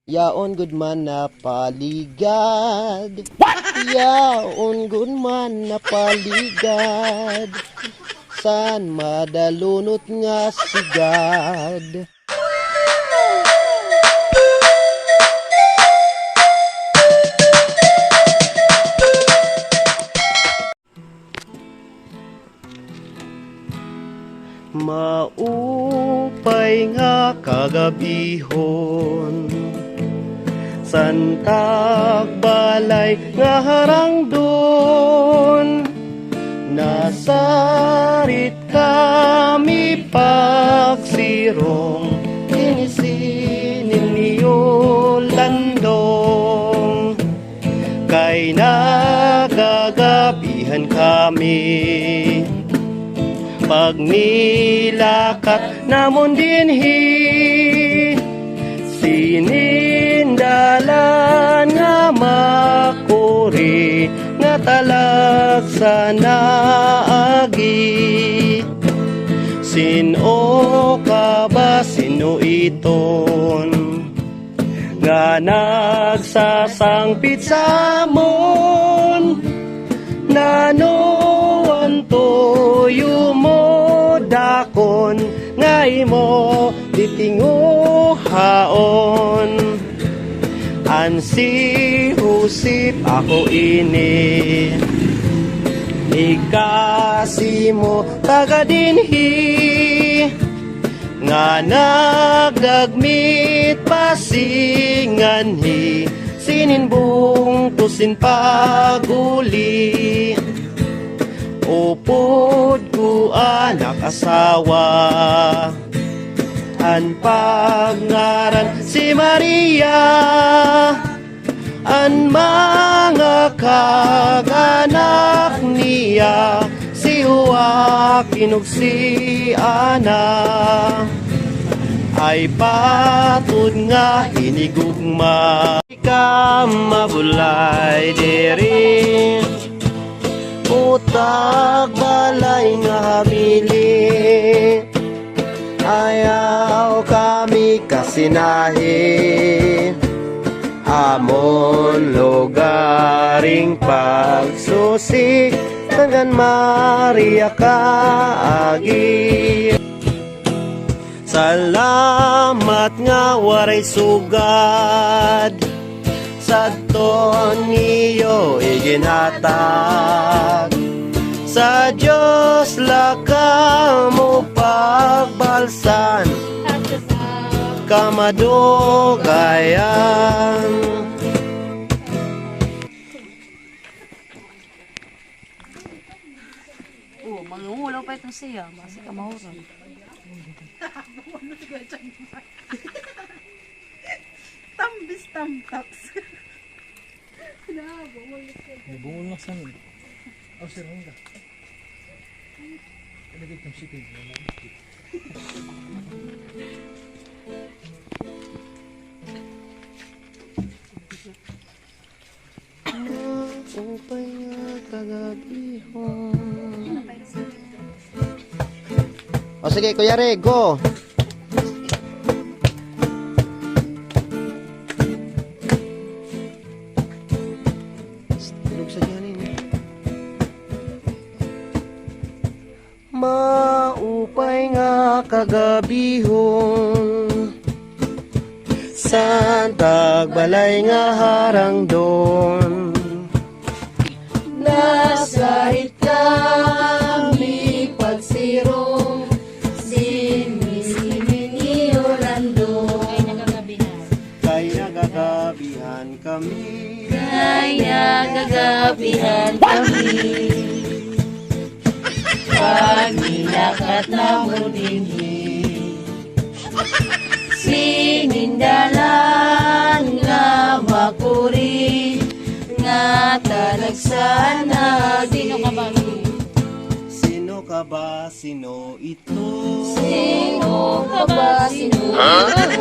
Yaon good man na paligad. Yaon good man na paligad. San madalunot nga sigad. Maupay nga kagabihon, santag balay nga harangdon. Nasarit kami pagsirong, inisinin niyo landong. Kay nagagabihan kami, pag nilakat namon dinhi, sinindalan nga makuri, nga talag sa naagi. Sino ka ba, sino iton, nga nagsasangpit sa amon? Nano ang toyo mo dakon, nga imo ditinguhaon. Ansi husip ako ini, ikasi mo tagadinhi, nga nagdagmit pasinganhi, sininbung tusin paguli. Upod ko anak asawa, an pangaran si Maria, an mga kaganak niya, si Joaquin ug si Ana, ay patud nga hinigugma. Ka mabulay diri, utag balay nga hamili, ayaw kami kasinahi, amon lugaring pagsusi, tangan Maria kaagi. Salamat nga waray sugad, sadton niyo iginhatag. Sa Diyos laka mo pagbalsan, kamadugayan. Oh, mangungulaw pa itong siya. Masa ka mahuran. Tambis tamtaps. Bungol na sa amin. Oh, sir, hangga. Ilagay kong shipping. Upay nga kagabihon. O sige, Kuya Re, go! Tulog sa diyan eh. Maupay nga kagabihon, santag balay nga harangdon. Nasarit kami pagsirong, sinisinin niyo landong. Kay nagagabihan kami, Ay, nagagabihan kami. Pag nilakat na mo dinhi, sinindalan nga makuri, nga talagsan na di. sino ka ba, sino ito? Sino ka ba, sino ito?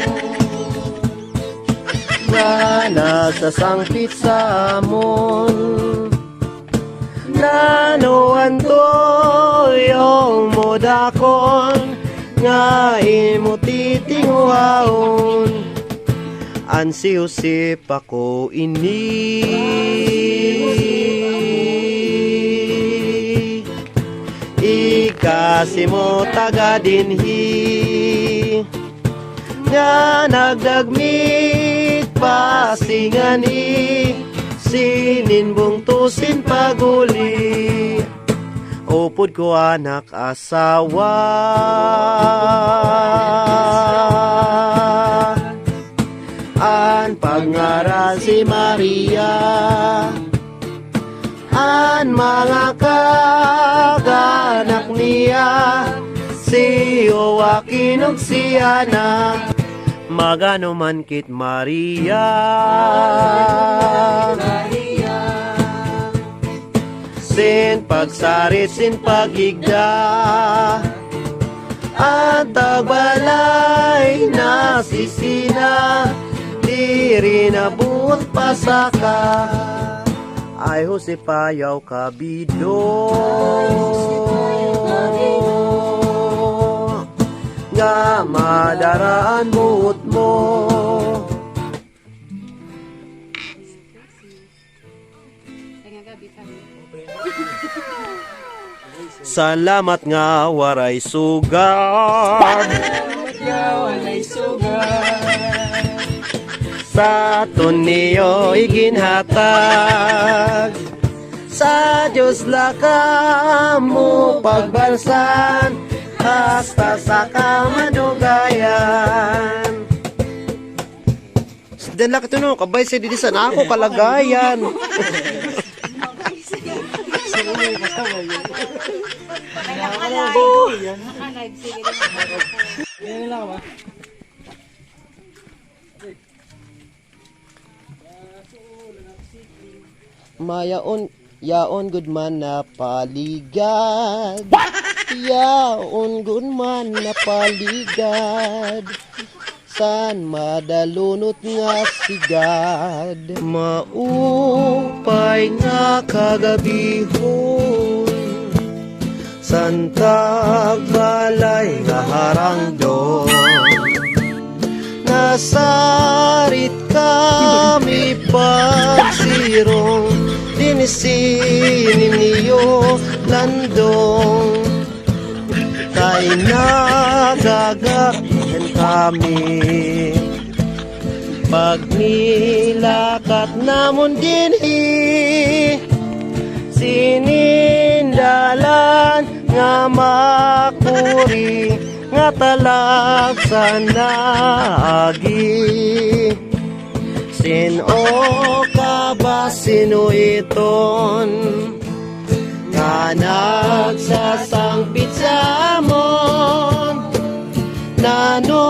Nga nagsasangpit sa amon, nanoan toyo mo dakon, nga imo titinguhaon. Ansi Josep ako ini. Ikasi mo taga dinhi nga nagdagmit pasingani sininbong tusin paguli upod ko anak asawa an pangaral si Maria an mga kaganak niya si Joaquin ug si Ana magano man kit Maria sin pagsarit sin pagigda at tagbalay na sisina diri na buot pasaka ay Josep ayaw kabido nga madaraan buot mo salamat nga waray sugad sa tuniyo iginhatag sa Diyos laka mo pagbalsan hasta sa kamadugayan. Dala ka no, kabay sa didisan ako kalagayan. Yaon good man na paligad. Yaon good man na paligad. San madalunot nga sigad. Maupay nga kagabihon. Santag balay nga harangdon. Nasarit kami pagsirong dinisinin niyo landong kay nagagatin kami pag nilakat namon dinhi sinindalan nga makuri nga talag sa naagi sino ka ba sino iton nga nagsasangpit sa amon nano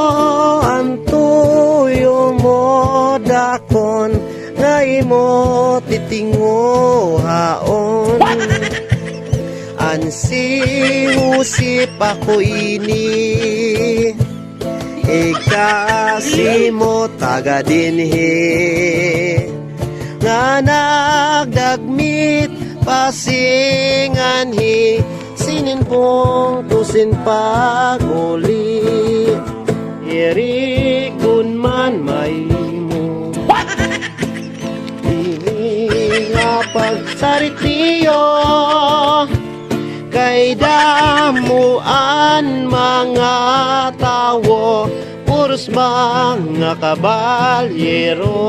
ang tuyo mo dakon nga imo titinguhaon ansi Josep ako ini ikasi mo taga dinhi nga nagdagmit pasinganhi sininpong tusin paguli iri kun man may mo nga pagsarit niyo kay damuan mga tawo puros mga kabalyero